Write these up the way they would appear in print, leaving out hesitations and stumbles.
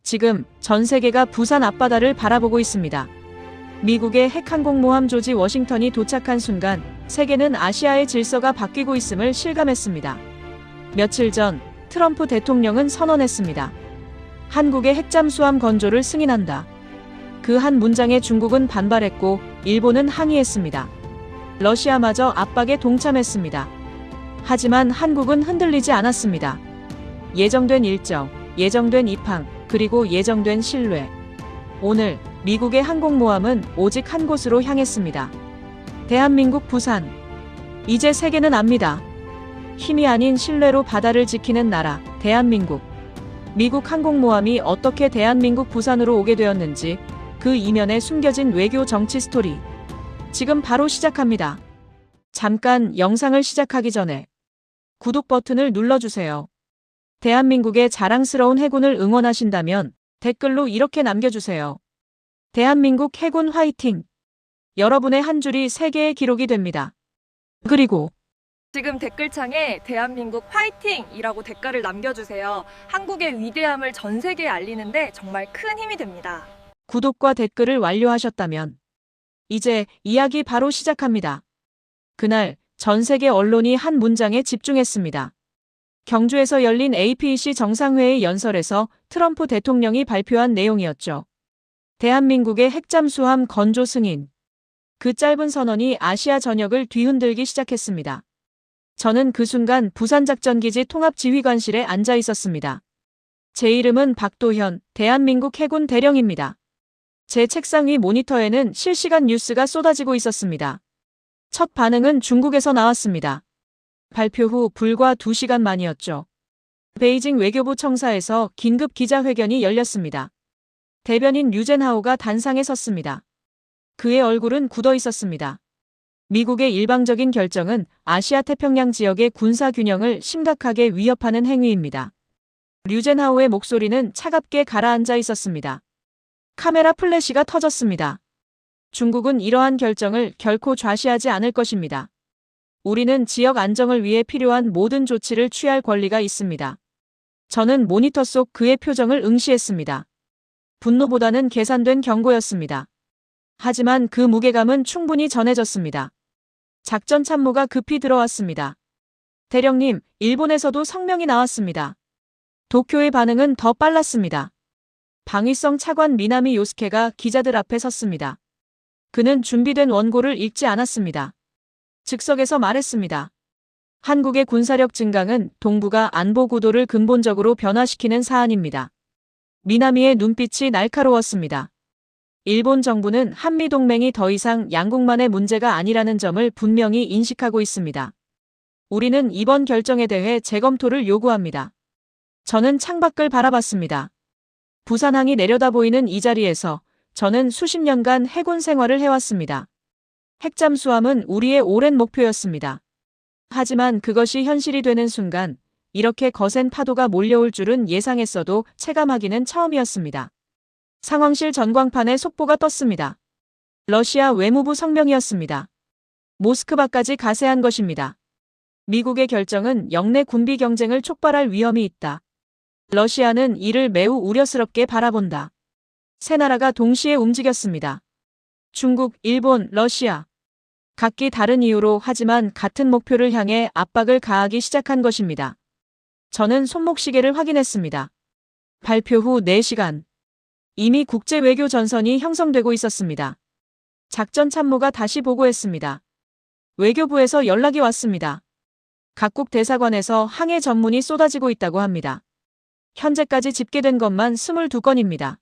지금 전 세계가 부산 앞바다를 바라보고 있습니다. 미국의 핵항공모함 조지 워싱턴이 도착한 순간 세계는 아시아의 질서가 바뀌고 있음을 실감했습니다. 며칠 전 트럼프 대통령은 선언했습니다. 한국의 핵잠수함 건조를 승인한다. 그 한 문장에 중국은 반발했고 일본은 항의했습니다. 러시아마저 압박에 동참했습니다. 하지만 한국은 흔들리지 않았습니다. 예정된 일정, 예정된 입항, 그리고 예정된 신뢰. 오늘 미국의 항공모함은 오직 한 곳으로 향했습니다. 대한민국 부산. 이제 세계는 압니다. 힘이 아닌 신뢰로 바다를 지키는 나라, 대한민국. 미국 항공모함이 어떻게 대한민국 부산으로 오게 되었는지, 그 이면에 숨겨진 외교 정치 스토리. 지금 바로 시작합니다. 잠깐 영상을 시작하기 전에 구독 버튼을 눌러주세요. 대한민국의 자랑스러운 해군을 응원하신다면 댓글로 이렇게 남겨주세요. 대한민국 해군 화이팅! 여러분의 한 줄이 세계의 기록이 됩니다. 그리고 지금 댓글창에 대한민국 화이팅이라고 댓글을 남겨주세요. 한국의 위대함을 전 세계에 알리는데 정말 큰 힘이 됩니다. 구독과 댓글을 완료하셨다면 이제 이야기 바로 시작합니다. 그날 전 세계 언론이 한 문장에 집중했습니다. 경주에서 열린 APEC 정상회의 연설에서 트럼프 대통령이 발표한 내용이었죠. 대한민국의 핵잠수함 건조 승인. 그 짧은 선언이 아시아 전역을 뒤흔들기 시작했습니다. 저는 그 순간 부산작전기지 통합지휘관실에 앉아 있었습니다. 제 이름은 박도현, 대한민국 해군 대령입니다. 제 책상 위 모니터에는 실시간 뉴스가 쏟아지고 있었습니다. 첫 반응은 중국에서 나왔습니다. 발표 후 불과 2시간 만이었죠. 베이징 외교부 청사에서 긴급 기자회견이 열렸습니다. 대변인 류젠하오가 단상에 섰습니다. 그의 얼굴은 굳어 있었습니다. 미국의 일방적인 결정은 아시아 태평양 지역의 군사 균형을 심각하게 위협하는 행위입니다. 류젠하오의 목소리는 차갑게 가라앉아 있었습니다. 카메라 플래시가 터졌습니다. 중국은 이러한 결정을 결코 좌시하지 않을 것입니다. 우리는 지역 안정을 위해 필요한 모든 조치를 취할 권리가 있습니다. 저는 모니터 속 그의 표정을 응시했습니다. 분노보다는 계산된 경고였습니다. 하지만 그 무게감은 충분히 전해졌습니다. 작전 참모가 급히 들어왔습니다. 대령님, 일본에서도 성명이 나왔습니다. 도쿄의 반응은 더 빨랐습니다. 방위성 차관 미나미 요스케가 기자들 앞에 섰습니다. 그는 준비된 원고를 읽지 않았습니다. 즉석에서 말했습니다. 한국의 군사력 증강은 동북아 안보 구도를 근본적으로 변화시키는 사안입니다. 미나미의 눈빛이 날카로웠습니다. 일본 정부는 한미동맹이 더 이상 양국만의 문제가 아니라는 점을 분명히 인식하고 있습니다. 우리는 이번 결정에 대해 재검토를 요구합니다. 저는 창밖을 바라봤습니다. 부산항이 내려다보이는 이 자리에서 저는 수십 년간 해군 생활을 해왔습니다. 핵잠수함은 우리의 오랜 목표였습니다. 하지만 그것이 현실이 되는 순간 이렇게 거센 파도가 몰려올 줄은 예상했어도 체감하기는 처음이었습니다. 상황실 전광판에 속보가 떴습니다. 러시아 외무부 성명이었습니다. 모스크바까지 가세한 것입니다. 미국의 결정은 영내 군비 경쟁을 촉발할 위험이 있다. 러시아는 이를 매우 우려스럽게 바라본다. 세 나라가 동시에 움직였습니다. 중국, 일본, 러시아. 각기 다른 이유로 하지만 같은 목표를 향해 압박을 가하기 시작한 것입니다. 저는 손목시계를 확인했습니다. 발표 후 4시간. 이미 국제 외교 전선이 형성되고 있었습니다. 작전 참모가 다시 보고했습니다. 외교부에서 연락이 왔습니다. 각국 대사관에서 항해 전문이 쏟아지고 있다고 합니다. 현재까지 집계된 것만 22건입니다.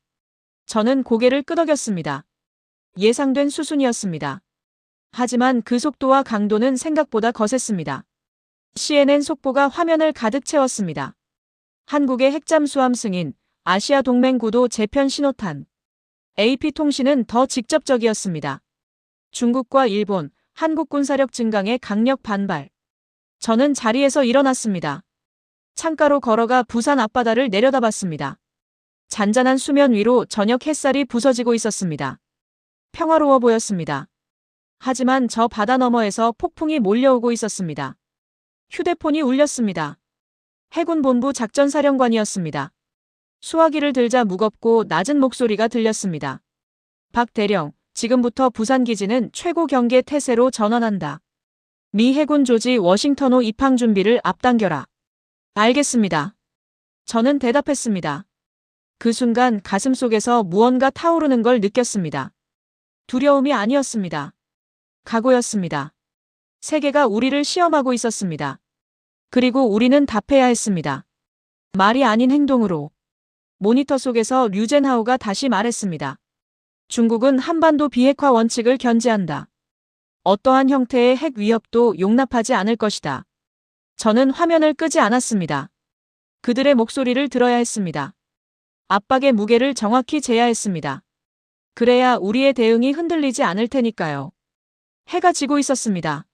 저는 고개를 끄덕였습니다. 예상된 수순이었습니다. 하지만 그 속도와 강도는 생각보다 거셌습니다. CNN 속보가 화면을 가득 채웠습니다. 한국의 핵잠수함 승인, 아시아 동맹 구도 재편 신호탄. AP통신은 더 직접적이었습니다. 중국과 일본, 한국 군사력 증강에 강력 반발. 저는 자리에서 일어났습니다. 창가로 걸어가 부산 앞바다를 내려다봤습니다. 잔잔한 수면 위로 저녁 햇살이 부서지고 있었습니다. 평화로워 보였습니다. 하지만 저 바다 너머에서 폭풍이 몰려오고 있었습니다. 휴대폰이 울렸습니다. 해군본부 작전사령관이었습니다. 수화기를 들자 무겁고 낮은 목소리가 들렸습니다. 박 대령, 지금부터 부산기지는 최고 경계 태세로 전환한다. 미 해군 조지 워싱턴호 입항 준비를 앞당겨라. 알겠습니다. 저는 대답했습니다. 그 순간 가슴속에서 무언가 타오르는 걸 느꼈습니다. 두려움이 아니었습니다. 각오였습니다. 세계가 우리를 시험하고 있었습니다. 그리고 우리는 답해야 했습니다. 말이 아닌 행동으로. 모니터 속에서 류젠하우가 다시 말했습니다. 중국은 한반도 비핵화 원칙을 견지한다. 어떠한 형태의 핵 위협도 용납하지 않을 것이다. 저는 화면을 끄지 않았습니다. 그들의 목소리를 들어야 했습니다. 압박의 무게를 정확히 재야 했습니다. 그래야 우리의 대응이 흔들리지 않을 테니까요. 해가 지고 있었습니다.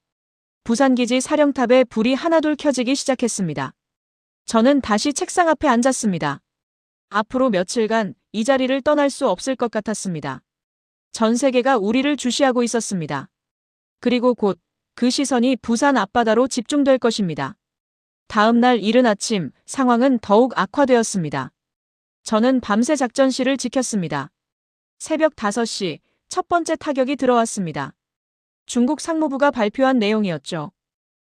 부산기지 사령탑에 불이 하나둘 켜지기 시작했습니다. 저는 다시 책상 앞에 앉았습니다. 앞으로 며칠간 이 자리를 떠날 수 없을 것 같았습니다. 전 세계가 우리를 주시하고 있었습니다. 그리고 곧 그 시선이 부산 앞바다로 집중될 것입니다. 다음 날 이른 아침 상황은 더욱 악화되었습니다. 저는 밤새 작전실을 지켰습니다. 새벽 5시 첫 번째 타격이 들어왔습니다. 중국 상무부가 발표한 내용이었죠.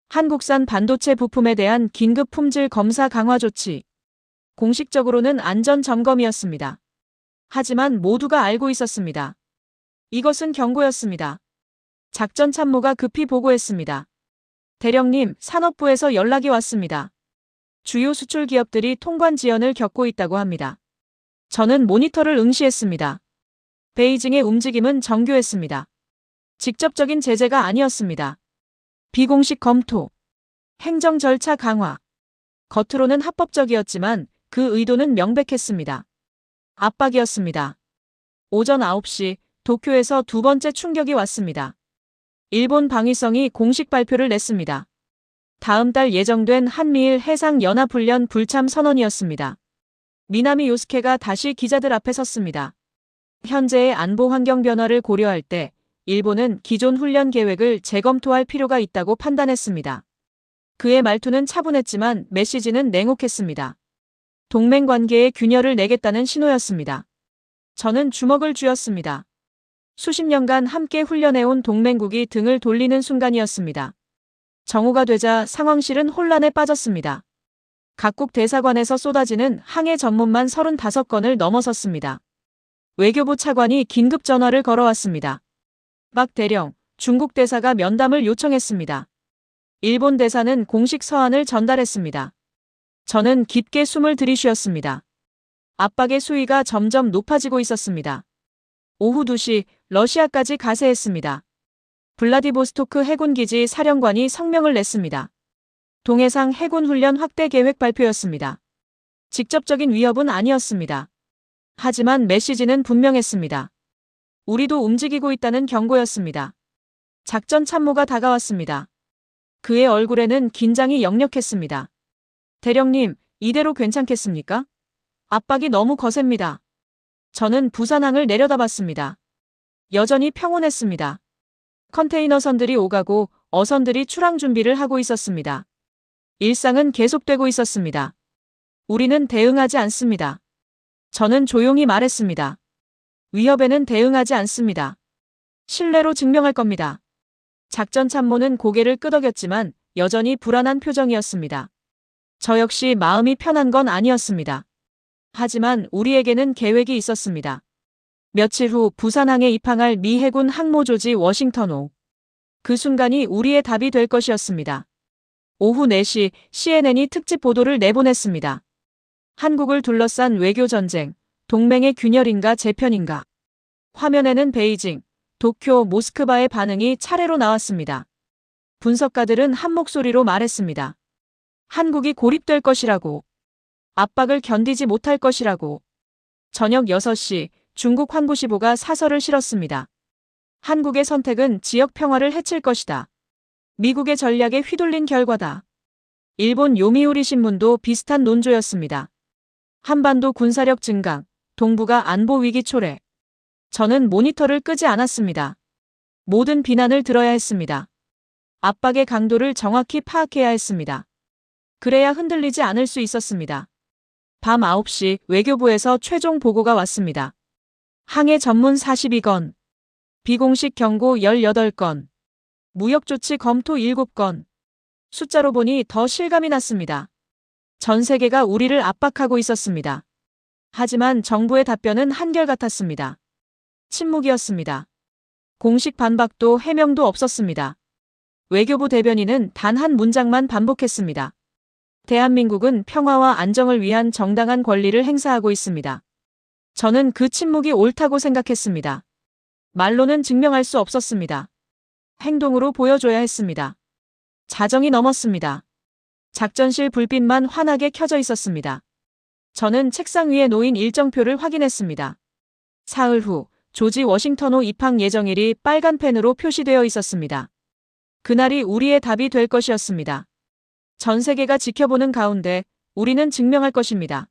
한국산 반도체 부품에 대한 긴급 품질 검사 강화 조치. 공식적으로는 안전 점검이었습니다. 하지만 모두가 알고 있었습니다. 이것은 경고였습니다. 작전 참모가 급히 보고했습니다. 대령님, 산업부에서 연락이 왔습니다. 주요 수출 기업들이 통관 지연을 겪고 있다고 합니다. 저는 모니터를 응시했습니다. 베이징의 움직임은 정교했습니다. 직접적인 제재가 아니었습니다. 비공식 검토, 행정 절차 강화. 겉으로는 합법적이었지만 그 의도는 명백했습니다. 압박이었습니다. 오전 9시 도쿄에서 두 번째 충격이 왔습니다. 일본 방위성이 공식 발표를 냈습니다. 다음 달 예정된 한미일 해상연합훈련 불참 선언이었습니다. 미나미 요스케가 다시 기자들 앞에 섰습니다. 현재의 안보 환경 변화를 고려할 때 일본은 기존 훈련 계획을 재검토할 필요가 있다고 판단했습니다. 그의 말투는 차분했지만 메시지는 냉혹했습니다. 동맹 관계에 균열을 내겠다는 신호였습니다. 저는 주먹을 쥐었습니다. 수십 년간 함께 훈련해온 동맹국이 등을 돌리는 순간이었습니다. 정오가 되자 상황실은 혼란에 빠졌습니다. 각국 대사관에서 쏟아지는 항해 전문만 35건을 넘어섰습니다. 외교부 차관이 긴급 전화를 걸어왔습니다. 박 대령, 중국 대사가 면담을 요청했습니다. 일본 대사는 공식 서한을 전달했습니다. 저는 깊게 숨을 들이쉬었습니다. 압박의 수위가 점점 높아지고 있었습니다. 오후 2시 러시아까지 가세했습니다. 블라디보스토크 해군기지 사령관이 성명을 냈습니다. 동해상 해군훈련 확대 계획 발표였습니다. 직접적인 위협은 아니었습니다. 하지만 메시지는 분명했습니다. 우리도 움직이고 있다는 경고였습니다. 작전 참모가 다가왔습니다. 그의 얼굴에는 긴장이 역력했습니다. 대령님, 이대로 괜찮겠습니까? 압박이 너무 거셉니다. 저는 부산항을 내려다봤습니다. 여전히 평온했습니다. 컨테이너선들이 오가고 어선들이 출항 준비를 하고 있었습니다. 일상은 계속되고 있었습니다. 우리는 대응하지 않습니다. 저는 조용히 말했습니다. 위협에는 대응하지 않습니다. 신뢰로 증명할 겁니다. 작전 참모는 고개를 끄덕였지만 여전히 불안한 표정이었습니다. 저 역시 마음이 편한 건 아니었습니다. 하지만 우리에게는 계획이 있었습니다. 며칠 후 부산항에 입항할 미 해군 항모 조지 워싱턴호. 그 순간이 우리의 답이 될 것이었습니다. 오후 4시 CNN이 특집 보도를 내보냈습니다. 한국을 둘러싼 외교전쟁, 동맹의 균열인가 재편인가. 화면에는 베이징, 도쿄, 모스크바의 반응이 차례로 나왔습니다. 분석가들은 한 목소리로 말했습니다. 한국이 고립될 것이라고. 압박을 견디지 못할 것이라고. 저녁 6시 중국 환구시보가 사설을 실었습니다. 한국의 선택은 지역 평화를 해칠 것이다. 미국의 전략에 휘둘린 결과다. 일본 요미우리 신문도 비슷한 논조였습니다. 한반도 군사력 증강, 동북아 안보 위기 초래. 저는 모니터를 끄지 않았습니다. 모든 비난을 들어야 했습니다. 압박의 강도를 정확히 파악해야 했습니다. 그래야 흔들리지 않을 수 있었습니다. 밤 9시 외교부에서 최종 보고가 왔습니다. 항해 전문 42건, 비공식 경고 18건, 무역조치 검토 7건. 숫자로 보니 더 실감이 났습니다. 전 세계가 우리를 압박하고 있었습니다. 하지만 정부의 답변은 한결같았습니다. 침묵이었습니다. 공식 반박도 해명도 없었습니다. 외교부 대변인은 단 한 문장만 반복했습니다. 대한민국은 평화와 안정을 위한 정당한 권리를 행사하고 있습니다. 저는 그 침묵이 옳다고 생각했습니다. 말로는 증명할 수 없었습니다. 행동으로 보여줘야 했습니다. 자정이 넘었습니다. 작전실 불빛만 환하게 켜져 있었습니다. 저는 책상 위에 놓인 일정표를 확인했습니다. 사흘 후 조지 워싱턴호 입항 예정일이 빨간 펜으로 표시되어 있었습니다. 그날이 우리의 답이 될 것이었습니다. 전 세계가 지켜보는 가운데 우리는 증명할 것입니다.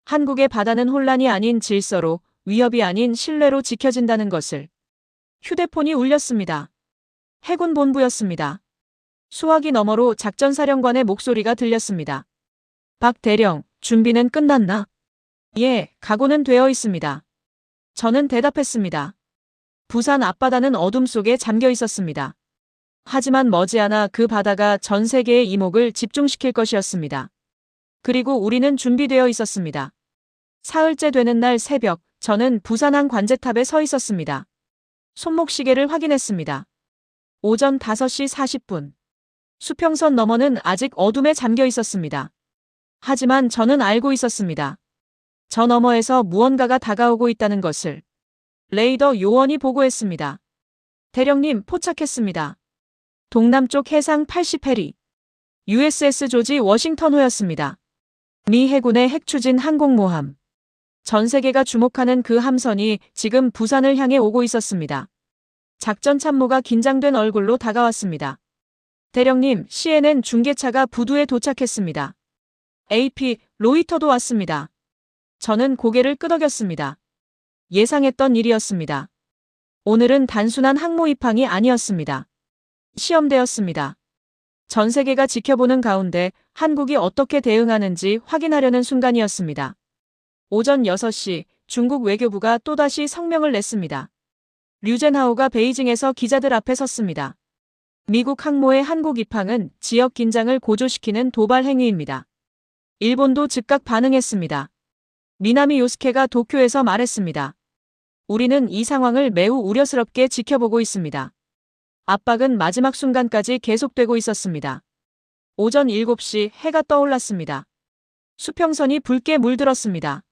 한국의 바다는 혼란이 아닌 질서로, 위협이 아닌 신뢰로 지켜진다는 것을. 휴대폰이 울렸습니다. 해군 본부였습니다. 수화기 너머로 작전사령관의 목소리가 들렸습니다. 박 대령, 준비는 끝났나? 예, 각오는 되어 있습니다. 저는 대답했습니다. 부산 앞바다는 어둠 속에 잠겨 있었습니다. 하지만 머지않아 그 바다가 전 세계의 이목을 집중시킬 것이었습니다. 그리고 우리는 준비되어 있었습니다. 사흘째 되는 날 새벽, 저는 부산항 관제탑에 서 있었습니다. 손목시계를 확인했습니다. 오전 5시 40분. 수평선 너머는 아직 어둠에 잠겨 있었습니다. 하지만 저는 알고 있었습니다. 저 너머에서 무언가가 다가오고 있다는 것을. 레이더 요원이 보고했습니다. 대령님, 포착했습니다. 동남쪽 해상 80해리. USS 조지 워싱턴호였습니다. 미 해군의 핵추진 항공모함. 전 세계가 주목하는 그 함선이 지금 부산을 향해 오고 있었습니다. 작전 참모가 긴장된 얼굴로 다가왔습니다. 대령님, CNN 중계차가 부두에 도착했습니다. AP, 로이터도 왔습니다. 저는 고개를 끄덕였습니다. 예상했던 일이었습니다. 오늘은 단순한 항모 입항이 아니었습니다. 시험대였습니다. 전 세계가 지켜보는 가운데 한국이 어떻게 대응하는지 확인하려는 순간이었습니다. 오전 6시 중국 외교부가 또다시 성명을 냈습니다. 류젠하오가 베이징에서 기자들 앞에 섰습니다. 미국 항모의 한국 입항은 지역 긴장을 고조시키는 도발 행위입니다. 일본도 즉각 반응했습니다. 미나미 요스케가 도쿄에서 말했습니다. 우리는 이 상황을 매우 우려스럽게 지켜보고 있습니다. 압박은 마지막 순간까지 계속되고 있었습니다. 오전 7시 해가 떠올랐습니다. 수평선이 붉게 물들었습니다.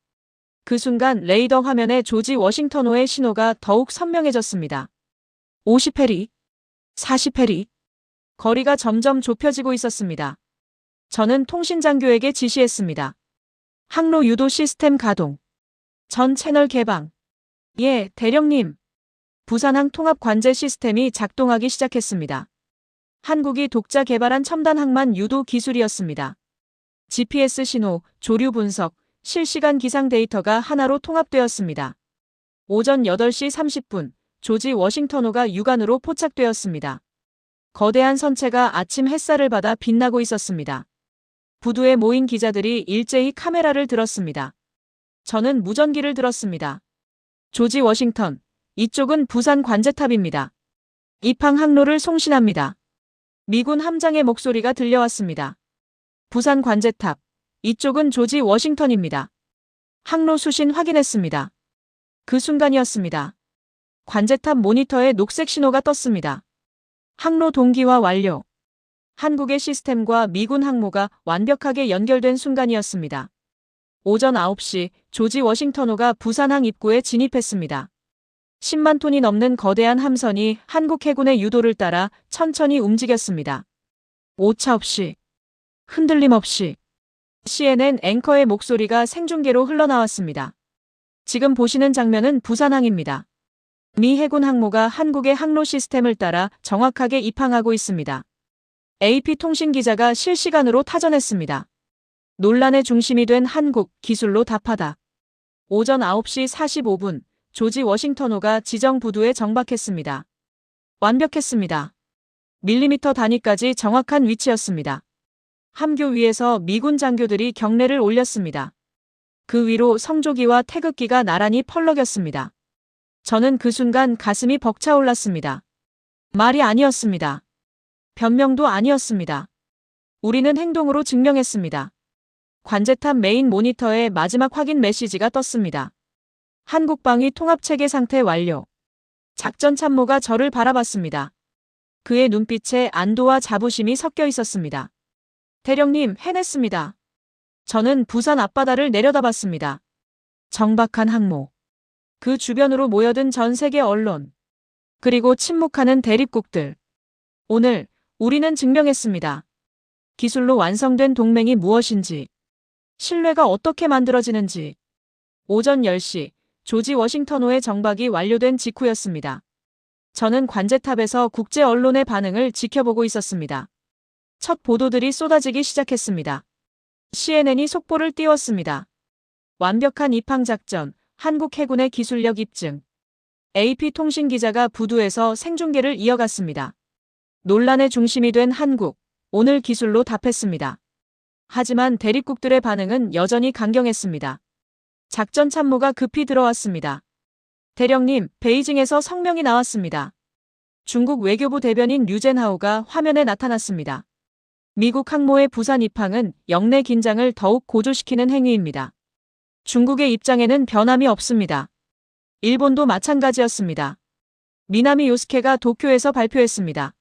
그 순간 레이더 화면에 조지 워싱턴호의 신호가 더욱 선명해졌습니다. 50해리, 40해리. 거리가 점점 좁혀지고 있었습니다. 저는 통신장교에게 지시했습니다. 항로 유도 시스템 가동. 전 채널 개방. 예, 대령님. 부산항 통합 관제 시스템이 작동하기 시작했습니다. 한국이 독자 개발한 첨단 항만 유도 기술이었습니다. GPS 신호, 조류 분석, 실시간 기상 데이터가 하나로 통합되었습니다. 오전 8시 30분, 조지 워싱턴호가 육안으로 포착되었습니다. 거대한 선체가 아침 햇살을 받아 빛나고 있었습니다. 부두에 모인 기자들이 일제히 카메라를 들었습니다. 저는 무전기를 들었습니다. 조지 워싱턴, 이쪽은 부산 관제탑입니다. 입항 항로를 송신합니다. 미군 함장의 목소리가 들려왔습니다. 부산 관제탑, 이쪽은 조지 워싱턴입니다. 항로 수신 확인했습니다. 그 순간이었습니다. 관제탑 모니터에 녹색 신호가 떴습니다. 항로 동기화 완료. 한국의 시스템과 미군 항모가 완벽하게 연결된 순간이었습니다. 오전 9시 조지 워싱턴호가 부산항 입구에 진입했습니다. 10만 톤이 넘는 거대한 함선이 한국 해군의 유도를 따라 천천히 움직였습니다. 오차 없이, 흔들림 없이. CNN 앵커의 목소리가 생중계로 흘러나왔습니다. 지금 보시는 장면은 부산항입니다. 미 해군 항모가 한국의 항로 시스템을 따라 정확하게 입항하고 있습니다. AP 통신 기자가 실시간으로 타전했습니다. 논란의 중심이 된 한국, 기술로 답하다. 오전 9시 45분, 조지 워싱턴호가 지정 부두에 정박했습니다. 완벽했습니다. 밀리미터 단위까지 정확한 위치였습니다. 함교 위에서 미군 장교들이 경례를 올렸습니다. 그 위로 성조기와 태극기가 나란히 펄럭였습니다. 저는 그 순간 가슴이 벅차올랐습니다. 말이 아니었습니다. 변명도 아니었습니다. 우리는 행동으로 증명했습니다. 관제탑 메인 모니터에 마지막 확인 메시지가 떴습니다. 한국방위 통합체계 상태 완료. 작전 참모가 저를 바라봤습니다. 그의 눈빛에 안도와 자부심이 섞여 있었습니다. 대령님, 해냈습니다. 저는 부산 앞바다를 내려다봤습니다. 정박한 항모. 그 주변으로 모여든 전 세계 언론. 그리고 침묵하는 대립국들. 오늘 우리는 증명했습니다. 기술로 완성된 동맹이 무엇인지, 신뢰가 어떻게 만들어지는지. 오전 10시 조지 워싱턴호의 정박이 완료된 직후였습니다. 저는 관제탑에서 국제 언론의 반응을 지켜보고 있었습니다. 첫 보도들이 쏟아지기 시작했습니다. CNN이 속보를 띄웠습니다. 완벽한 입항작전, 한국 해군의 기술력 입증. AP통신 기자가 부두에서 생중계를 이어갔습니다. 논란의 중심이 된 한국, 오늘 기술로 답했습니다. 하지만 대립국들의 반응은 여전히 강경했습니다. 작전 참모가 급히 들어왔습니다. 대령님, 베이징에서 성명이 나왔습니다. 중국 외교부 대변인 류젠하오가 화면에 나타났습니다. 미국 항모의 부산 입항은 영내 긴장을 더욱 고조시키는 행위입니다. 중국의 입장에는 변함이 없습니다. 일본도 마찬가지였습니다. 미나미 요스케가 도쿄에서 발표했습니다.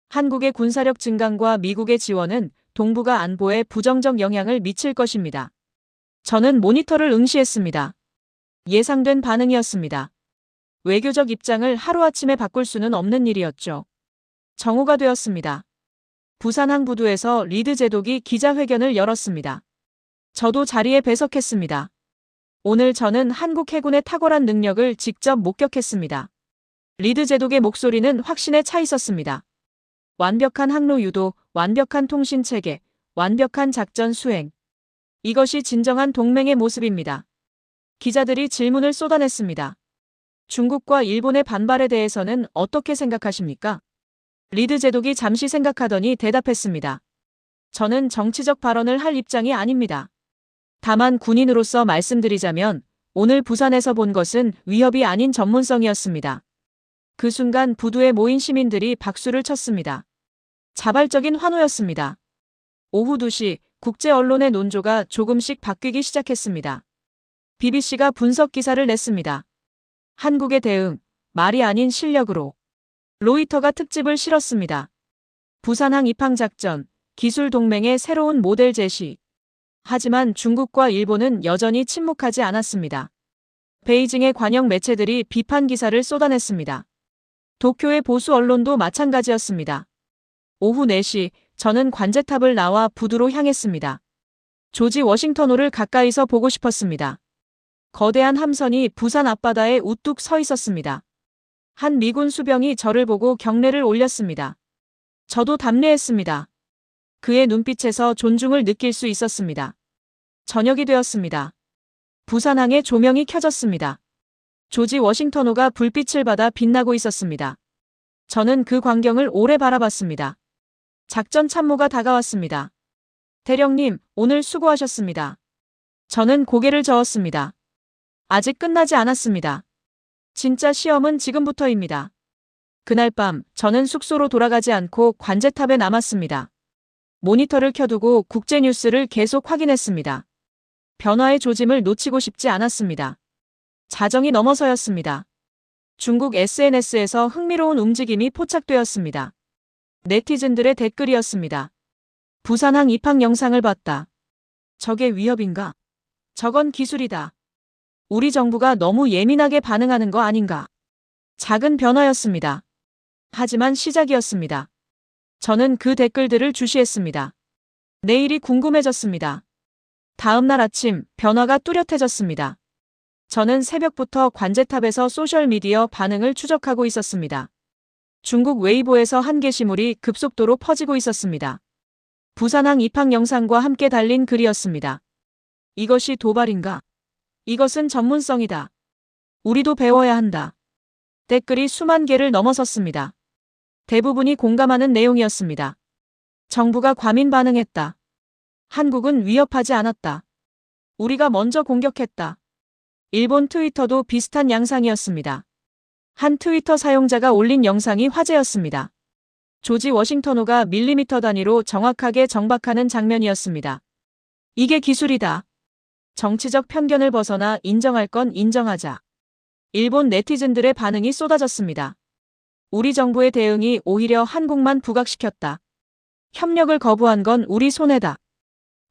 한국의 군사력 증강과 미국의 지원은 동북아 안보에 부정적 영향을 미칠 것입니다. 저는 모니터를 응시했습니다. 예상된 반응이었습니다. 외교적 입장을 하루아침에 바꿀 수는 없는 일이었죠. 정오가 되었습니다. 부산항 부두에서 리드 제독이 기자회견을 열었습니다. 저도 자리에 배석했습니다. 오늘 저는 한국 해군의 탁월한 능력을 직접 목격했습니다. 리드 제독의 목소리는 확신에 차 있었습니다. 완벽한 항로 유도, 완벽한 통신 체계, 완벽한 작전 수행. 이것이 진정한 동맹의 모습입니다. 기자들이 질문을 쏟아냈습니다. 중국과 일본의 반발에 대해서는 어떻게 생각하십니까? 리드 제독이 잠시 생각하더니 대답했습니다. 저는 정치적 발언을 할 입장이 아닙니다. 다만 군인으로서 말씀드리자면 오늘 부산에서 본 것은 위협이 아닌 전문성이었습니다. 그 순간 부두에 모인 시민들이 박수를 쳤습니다. 자발적인 환호였습니다. 오후 2시 국제 언론의 논조가 조금씩 바뀌기 시작했습니다. BBC가 분석 기사를 냈습니다. 한국의 대응, 말이 아닌 실력으로. 로이터가 특집을 실었습니다. 부산항 입항 작전, 기술 동맹의 새로운 모델 제시. 하지만 중국과 일본은 여전히 침묵하지 않았습니다. 베이징의 관영 매체들이 비판 기사를 쏟아냈습니다. 도쿄의 보수 언론도 마찬가지였습니다. 오후 4시 저는 관제탑을 나와 부두로 향했습니다. 조지 워싱턴호를 가까이서 보고 싶었습니다. 거대한 함선이 부산 앞바다에 우뚝 서 있었습니다. 한 미군 수병이 저를 보고 경례를 올렸습니다. 저도 답례했습니다. 그의 눈빛에서 존중을 느낄 수 있었습니다. 저녁이 되었습니다. 부산항에 조명이 켜졌습니다. 조지 워싱턴호가 불빛을 받아 빛나고 있었습니다. 저는 그 광경을 오래 바라봤습니다. 작전 참모가 다가왔습니다. 대령님, 오늘 수고하셨습니다. 저는 고개를 저었습니다. 아직 끝나지 않았습니다. 진짜 시험은 지금부터입니다. 그날 밤 저는 숙소로 돌아가지 않고 관제탑에 남았습니다. 모니터를 켜두고 국제뉴스를 계속 확인했습니다. 변화의 조짐을 놓치고 싶지 않았습니다. 자정이 넘어서였습니다. 중국 SNS에서 흥미로운 움직임이 포착되었습니다. 네티즌들의 댓글이었습니다. 부산항 입항 영상을 봤다. 저게 위협인가? 저건 기술이다. 우리 정부가 너무 예민하게 반응하는 거 아닌가? 작은 변화였습니다. 하지만 시작이었습니다. 저는 그 댓글들을 주시했습니다. 내일이 궁금해졌습니다. 다음 날 아침 변화가 뚜렷해졌습니다. 저는 새벽부터 관제탑에서 소셜미디어 반응을 추적하고 있었습니다. 중국 웨이보에서 한 게시물이 급속도로 퍼지고 있었습니다. 부산항 입항 영상과 함께 달린 글이었습니다. 이것이 도발인가? 이것은 전문성이다. 우리도 배워야 한다. 댓글이 수만 개를 넘어섰습니다. 대부분이 공감하는 내용이었습니다. 정부가 과민 반응했다. 한국은 위협하지 않았다. 우리가 먼저 공격했다. 일본 트위터도 비슷한 양상이었습니다. 한 트위터 사용자가 올린 영상이 화제였습니다. 조지 워싱턴호가 밀리미터 단위로 정확하게 정박하는 장면이었습니다. 이게 기술이다. 정치적 편견을 벗어나 인정할 건 인정하자. 일본 네티즌들의 반응이 쏟아졌습니다. 우리 정부의 대응이 오히려 한국만 부각시켰다. 협력을 거부한 건 우리 손해다.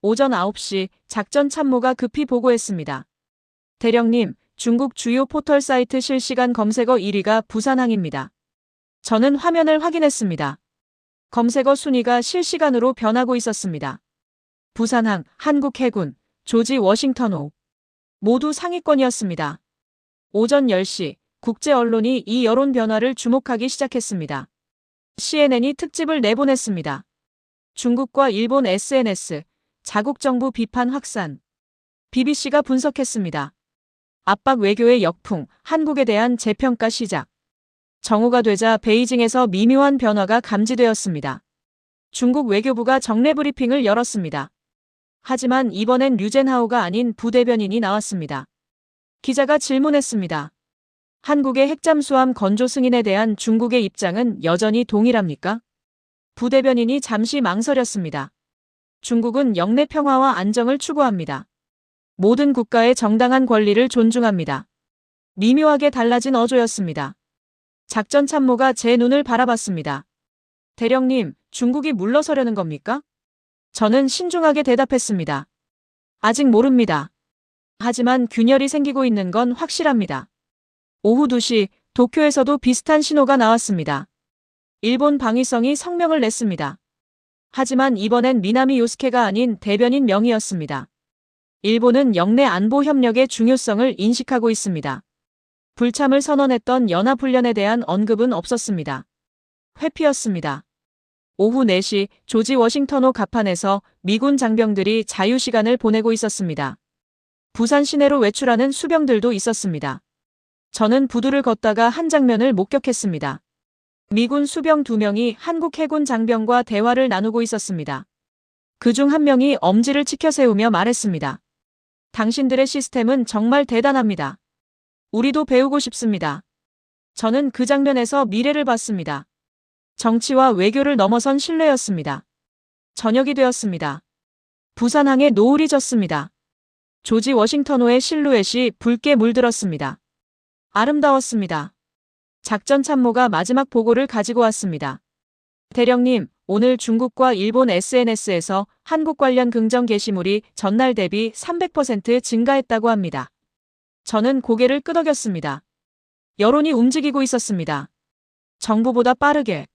오전 9시 작전 참모가 급히 보고했습니다. 대령님, 중국 주요 포털 사이트 실시간 검색어 1위가 부산항입니다. 저는 화면을 확인했습니다. 검색어 순위가 실시간으로 변하고 있었습니다. 부산항, 한국해군, 조지 워싱턴호. 모두 상위권이었습니다. 오전 10시, 국제 언론이 이 여론 변화를 주목하기 시작했습니다. CNN이 특집을 내보냈습니다. 중국과 일본 SNS, 자국 정부 비판 확산. BBC가 분석했습니다. 압박 외교의 역풍, 한국에 대한 재평가 시작. 정오가 되자 베이징에서 미묘한 변화가 감지되었습니다. 중국 외교부가 정례 브리핑을 열었습니다. 하지만 이번엔 류젠하오가 아닌 부대변인이 나왔습니다. 기자가 질문했습니다. 한국의 핵잠수함 건조 승인에 대한 중국의 입장은 여전히 동일합니까? 부대변인이 잠시 망설였습니다. 중국은 영내 평화와 안정을 추구합니다. 모든 국가의 정당한 권리를 존중합니다. 미묘하게 달라진 어조였습니다. 작전 참모가 제 눈을 바라봤습니다. 대령님, 중국이 물러서려는 겁니까? 저는 신중하게 대답했습니다. 아직 모릅니다. 하지만 균열이 생기고 있는 건 확실합니다. 오후 2시, 도쿄에서도 비슷한 신호가 나왔습니다. 일본 방위성이 성명을 냈습니다. 하지만 이번엔 미나미 요스케가 아닌 대변인 명의였습니다. 일본은 영내 안보 협력의 중요성을 인식하고 있습니다. 불참을 선언했던 연합훈련에 대한 언급은 없었습니다. 회피였습니다. 오후 4시 조지 워싱턴호 갑판에서 미군 장병들이 자유시간을 보내고 있었습니다. 부산 시내로 외출하는 수병들도 있었습니다. 저는 부두를 걷다가 한 장면을 목격했습니다. 미군 수병 2명이 한국 해군 장병과 대화를 나누고 있었습니다. 그중 한 명이 엄지를 치켜 세우며 말했습니다. 당신들의 시스템은 정말 대단합니다. 우리도 배우고 싶습니다. 저는 그 장면에서 미래를 봤습니다. 정치와 외교를 넘어선 신뢰였습니다. 저녁이 되었습니다. 부산항에 노을이 졌습니다. 조지 워싱턴호의 실루엣이 붉게 물들었습니다. 아름다웠습니다. 작전 참모가 마지막 보고를 가지고 왔습니다. 대령님, 오늘 중국과 일본 SNS에서 한국 관련 긍정 게시물이 전날 대비 300% 증가했다고 합니다. 저는 고개를 끄덕였습니다. 여론이 움직이고 있었습니다. 정부보다 빠르게.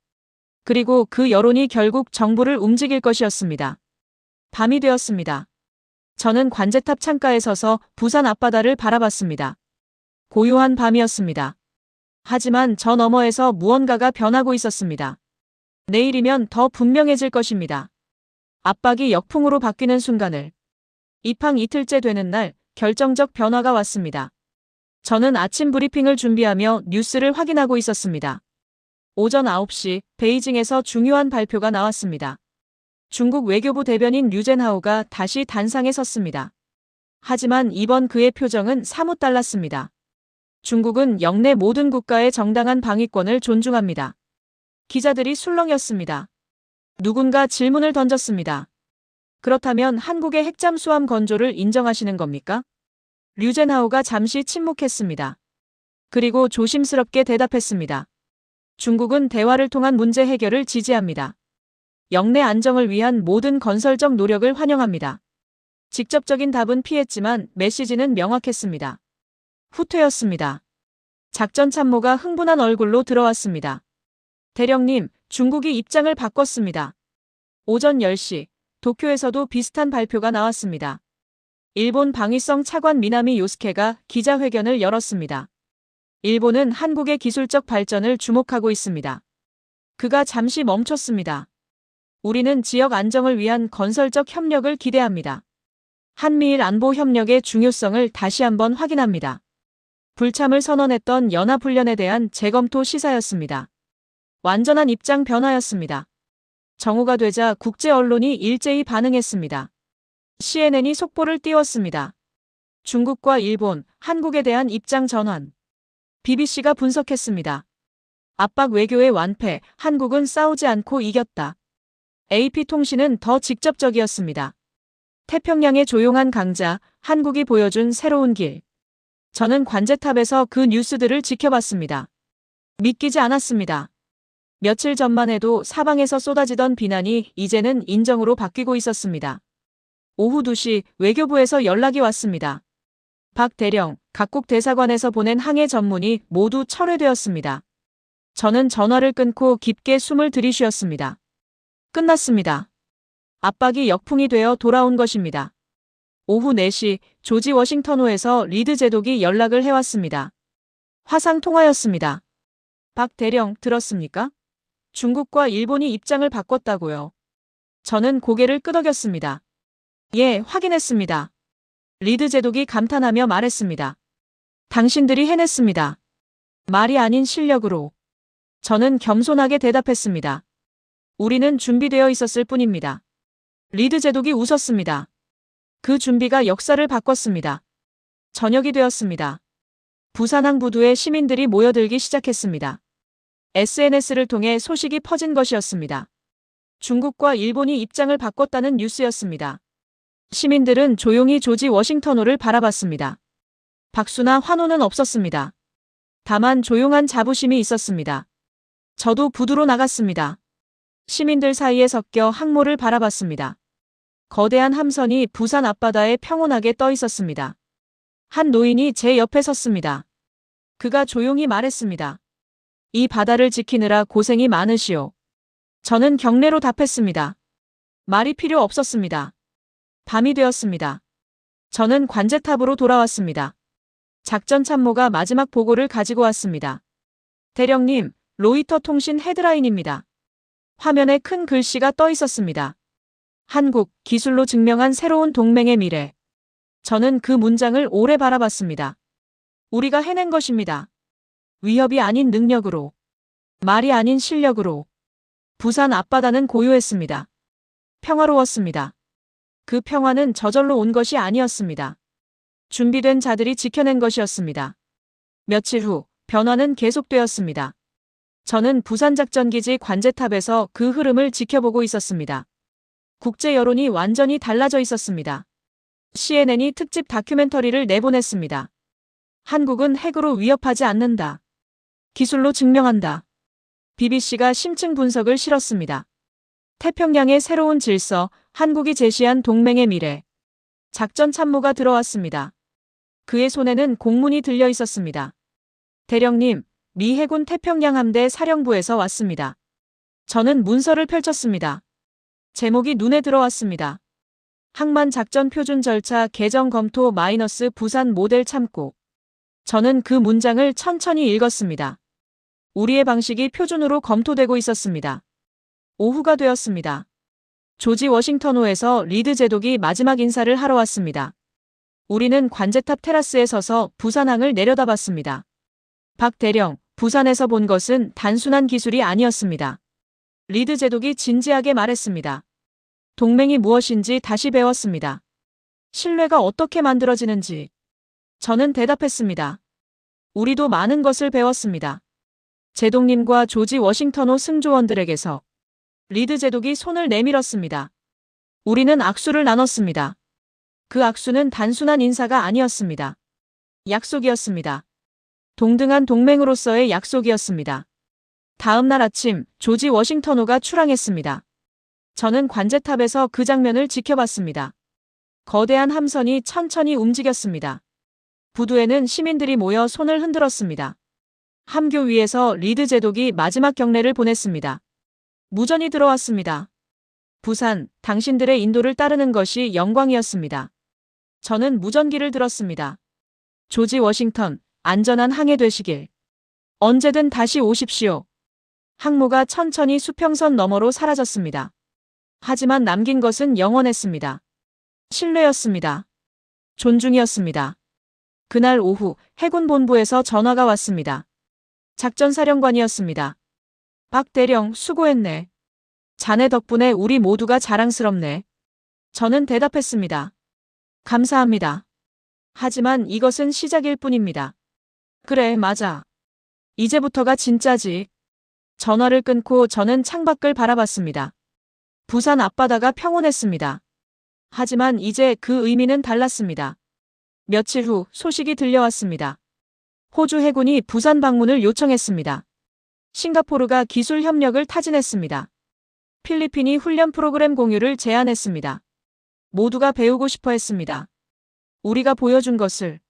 그리고 그 여론이 결국 정부를 움직일 것이었습니다. 밤이 되었습니다. 저는 관제탑 창가에 서서 부산 앞바다를 바라봤습니다. 고요한 밤이었습니다. 하지만 저 너머에서 무언가가 변하고 있었습니다. 내일이면 더 분명해질 것입니다. 압박이 역풍으로 바뀌는 순간을. 입항 이틀째 되는 날 결정적 변화가 왔습니다. 저는 아침 브리핑을 준비하며 뉴스를 확인하고 있었습니다. 오전 9시 베이징에서 중요한 발표가 나왔습니다. 중국 외교부 대변인 류젠하오가 다시 단상에 섰습니다. 하지만 이번 그의 표정은 사뭇 달랐습니다. 중국은 영내 모든 국가의 정당한 방위권을 존중합니다. 기자들이 술렁였습니다. 누군가 질문을 던졌습니다. 그렇다면 한국의 핵잠수함 건조를 인정하시는 겁니까? 류젠하오가 잠시 침묵했습니다. 그리고 조심스럽게 대답했습니다. 중국은 대화를 통한 문제 해결을 지지합니다. 영내 안정을 위한 모든 건설적 노력을 환영합니다. 직접적인 답은 피했지만 메시지는 명확했습니다. 후퇴였습니다. 작전 참모가 흥분한 얼굴로 들어왔습니다. 대령님, 중국이 입장을 바꿨습니다. 오전 10시, 도쿄에서도 비슷한 발표가 나왔습니다. 일본 방위성 차관 미나미 요스케가 기자회견을 열었습니다. 일본은 한국의 기술적 발전을 주목하고 있습니다. 그가 잠시 멈췄습니다. 우리는 지역 안정을 위한 건설적 협력을 기대합니다. 한미일 안보 협력의 중요성을 다시 한번 확인합니다. 불참을 선언했던 연합훈련에 대한 재검토 시사였습니다. 완전한 입장 변화였습니다. 정오가 되자 국제 언론이 일제히 반응했습니다. CNN이 속보를 띄웠습니다. 중국과 일본, 한국에 대한 입장 전환. BBC가 분석했습니다. 압박 외교의 완패, 한국은 싸우지 않고 이겼다. AP통신은 더 직접적이었습니다. 태평양의 조용한 강자, 한국이 보여준 새로운 길. 저는 관제탑에서 그 뉴스들을 지켜봤습니다. 믿기지 않았습니다. 며칠 전만 해도 사방에서 쏟아지던 비난이 이제는 인정으로 바뀌고 있었습니다. 오후 2시 외교부에서 연락이 왔습니다. 박 대령, 각국 대사관에서 보낸 항해 전문이 모두 철회되었습니다. 저는 전화를 끊고 깊게 숨을 들이쉬었습니다. 끝났습니다. 압박이 역풍이 되어 돌아온 것입니다. 오후 4시 조지 워싱턴호에서 리드 제독이 연락을 해왔습니다. 화상 통화였습니다. 박 대령 들었습니까? 중국과 일본이 입장을 바꿨다고요. 저는 고개를 끄덕였습니다. 예, 확인했습니다. 리드 제독이 감탄하며 말했습니다. 당신들이 해냈습니다. 말이 아닌 실력으로. 저는 겸손하게 대답했습니다. 우리는 준비되어 있었을 뿐입니다. 리드 제독이 웃었습니다. 그 준비가 역사를 바꿨습니다. 저녁이 되었습니다. 부산항부두에 시민들이 모여들기 시작했습니다. SNS를 통해 소식이 퍼진 것이었습니다. 중국과 일본이 입장을 바꿨다는 뉴스였습니다. 시민들은 조용히 조지 워싱턴호를 바라봤습니다. 박수나 환호는 없었습니다. 다만 조용한 자부심이 있었습니다. 저도 부두로 나갔습니다. 시민들 사이에 섞여 항모를 바라봤습니다. 거대한 함선이 부산 앞바다에 평온하게 떠 있었습니다. 한 노인이 제 옆에 섰습니다. 그가 조용히 말했습니다. 이 바다를 지키느라 고생이 많으시오. 저는 경례로 답했습니다. 말이 필요 없었습니다. 밤이 되었습니다. 저는 관제탑으로 돌아왔습니다. 작전 참모가 마지막 보고를 가지고 왔습니다. 대령님, 로이터 통신 헤드라인입니다. 화면에 큰 글씨가 떠 있었습니다. 한국, 기술로 증명한 새로운 동맹의 미래. 저는 그 문장을 오래 바라봤습니다. 우리가 해낸 것입니다. 위협이 아닌 능력으로. 말이 아닌 실력으로. 부산 앞바다는 고요했습니다. 평화로웠습니다. 그 평화는 저절로 온 것이 아니었습니다. 준비된 자들이 지켜낸 것이었습니다. 며칠 후 변화는 계속되었습니다. 저는 부산작전기지 관제탑에서 그 흐름을 지켜보고 있었습니다. 국제 여론이 완전히 달라져 있었습니다. CNN이 특집 다큐멘터리를 내보냈습니다. 한국은 핵으로 위협하지 않는다. 기술로 증명한다. BBC가 심층 분석을 실었습니다. 태평양의 새로운 질서, 한국이 제시한 동맹의 미래. 작전 참모가 들어왔습니다. 그의 손에는 공문이 들려 있었습니다. 대령님, 미 해군 태평양 함대 사령부에서 왔습니다. 저는 문서를 펼쳤습니다. 제목이 눈에 들어왔습니다. 항만 작전 표준 절차 개정 검토 마이너스 부산 모델 참고. 저는 그 문장을 천천히 읽었습니다. 우리의 방식이 표준으로 검토되고 있었습니다. 오후가 되었습니다. 조지 워싱턴호에서 리드 제독이 마지막 인사를 하러 왔습니다. 우리는 관제탑 테라스에 서서 부산항을 내려다봤습니다. 박 대령, 부산에서 본 것은 단순한 기술이 아니었습니다. 리드 제독이 진지하게 말했습니다. 동맹이 무엇인지 다시 배웠습니다. 신뢰가 어떻게 만들어지는지. 저는 대답했습니다. 우리도 많은 것을 배웠습니다. 제독님과 조지 워싱턴호 승조원들에게서. 리드 제독이 손을 내밀었습니다. 우리는 악수를 나눴습니다. 그 악수는 단순한 인사가 아니었습니다. 약속이었습니다. 동등한 동맹으로서의 약속이었습니다. 다음 날 아침 조지 워싱턴호가 출항했습니다. 저는 관제탑에서 그 장면을 지켜봤습니다. 거대한 함선이 천천히 움직였습니다. 부두에는 시민들이 모여 손을 흔들었습니다. 함교 위에서 리드 제독이 마지막 경례를 보냈습니다. 무전이 들어왔습니다. 부산, 당신들의 인도를 따르는 것이 영광이었습니다. 저는 무전기를 들었습니다. 조지 워싱턴, 안전한 항해 되시길. 언제든 다시 오십시오. 항모가 천천히 수평선 너머로 사라졌습니다. 하지만 남긴 것은 영원했습니다. 신뢰였습니다. 존중이었습니다. 그날 오후 해군 본부에서 전화가 왔습니다. 작전사령관이었습니다. 박 대령, 수고했네. 자네 덕분에 우리 모두가 자랑스럽네. 저는 대답했습니다. 감사합니다. 하지만 이것은 시작일 뿐입니다. 그래, 맞아. 이제부터가 진짜지. 전화를 끊고 저는 창밖을 바라봤습니다. 부산 앞바다가 평온했습니다. 하지만 이제 그 의미는 달랐습니다. 며칠 후 소식이 들려왔습니다. 호주 해군이 부산 방문을 요청했습니다. 싱가포르가 기술 협력을 타진했습니다. 필리핀이 훈련 프로그램 공유를 제안했습니다. 모두가 배우고 싶어 했습니다. 우리가 보여준 것을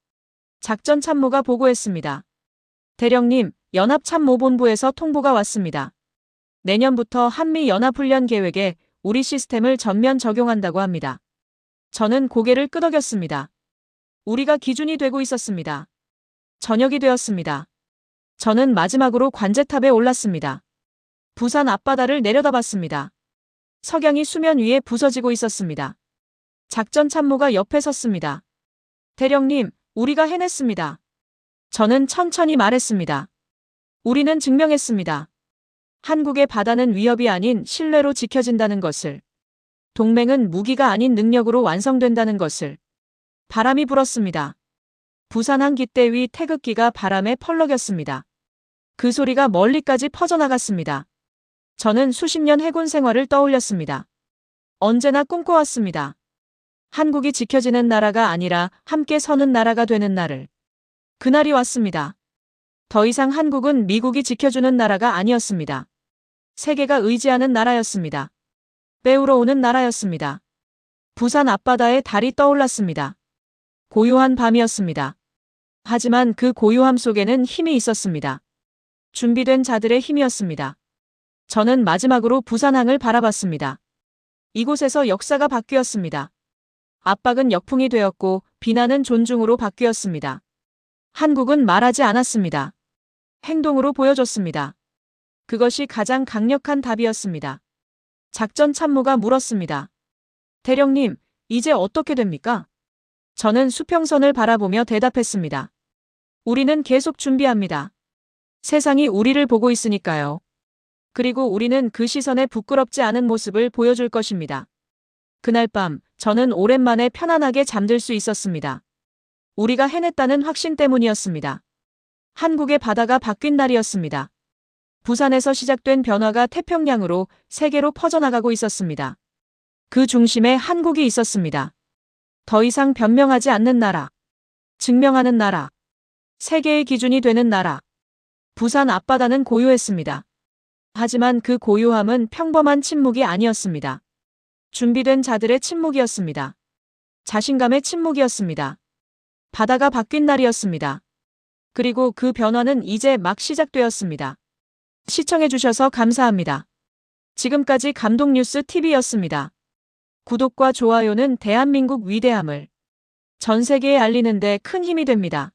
작전 참모가 보고했습니다. 대령님, 연합참모본부에서 통보가 왔습니다. 내년부터 한미연합훈련 계획에 우리 시스템을 전면 적용한다고 합니다. 저는 고개를 끄덕였습니다. 우리가 기준이 되고 있었습니다. 저녁이 되었습니다. 저는 마지막으로 관제탑에 올랐습니다. 부산 앞바다를 내려다봤습니다. 석양이 수면 위에 부서지고 있었습니다. 작전 참모가 옆에 섰습니다. 대령님, 우리가 해냈습니다. 저는 천천히 말했습니다. 우리는 증명했습니다. 한국의 바다는 위협이 아닌 신뢰로 지켜진다는 것을. 동맹은 무기가 아닌 능력으로 완성된다는 것을. 바람이 불었습니다. 부산 한 깃대 위 태극기가 바람에 펄럭였습니다. 그 소리가 멀리까지 퍼져나갔습니다. 저는 수십 년 해군 생활을 떠올렸습니다. 언제나 꿈꿔왔습니다. 한국이 지켜지는 나라가 아니라 함께 서는 나라가 되는 날을. 그날이 왔습니다. 더 이상 한국은 미국이 지켜주는 나라가 아니었습니다. 세계가 의지하는 나라였습니다. 배우러 오는 나라였습니다. 부산 앞바다에 달이 떠올랐습니다. 고요한 밤이었습니다. 하지만 그 고요함 속에는 힘이 있었습니다. 준비된 자들의 힘이었습니다. 저는 마지막으로 부산항을 바라봤습니다. 이곳에서 역사가 바뀌었습니다. 압박은 역풍이 되었고 비난은 존중으로 바뀌었습니다. 한국은 말하지 않았습니다. 행동으로 보여줬습니다. 그것이 가장 강력한 답이었습니다. 작전 참모가 물었습니다. 대령님, 이제 어떻게 됩니까? 저는 수평선을 바라보며 대답했습니다. 우리는 계속 준비합니다. 세상이 우리를 보고 있으니까요. 그리고 우리는 그 시선에 부끄럽지 않은 모습을 보여줄 것입니다. 그날 밤, 저는 오랜만에 편안하게 잠들 수 있었습니다. 우리가 해냈다는 확신 때문이었습니다. 한국의 바다가 바뀐 날이었습니다. 부산에서 시작된 변화가 태평양으로 세계로 퍼져나가고 있었습니다. 그 중심에 한국이 있었습니다. 더 이상 변명하지 않는 나라. 증명하는 나라. 세계의 기준이 되는 나라. 부산 앞바다는 고요했습니다. 하지만 그 고요함은 평범한 침묵이 아니었습니다. 준비된 자들의 침묵이었습니다. 자신감의 침묵이었습니다. 바다가 바뀐 날이었습니다. 그리고 그 변화는 이제 막 시작되었습니다. 시청해주셔서 감사합니다. 지금까지 감동뉴스TV였습니다. 구독과 좋아요는 대한민국 위대함을 전 세계에 알리는 데 큰 힘이 됩니다.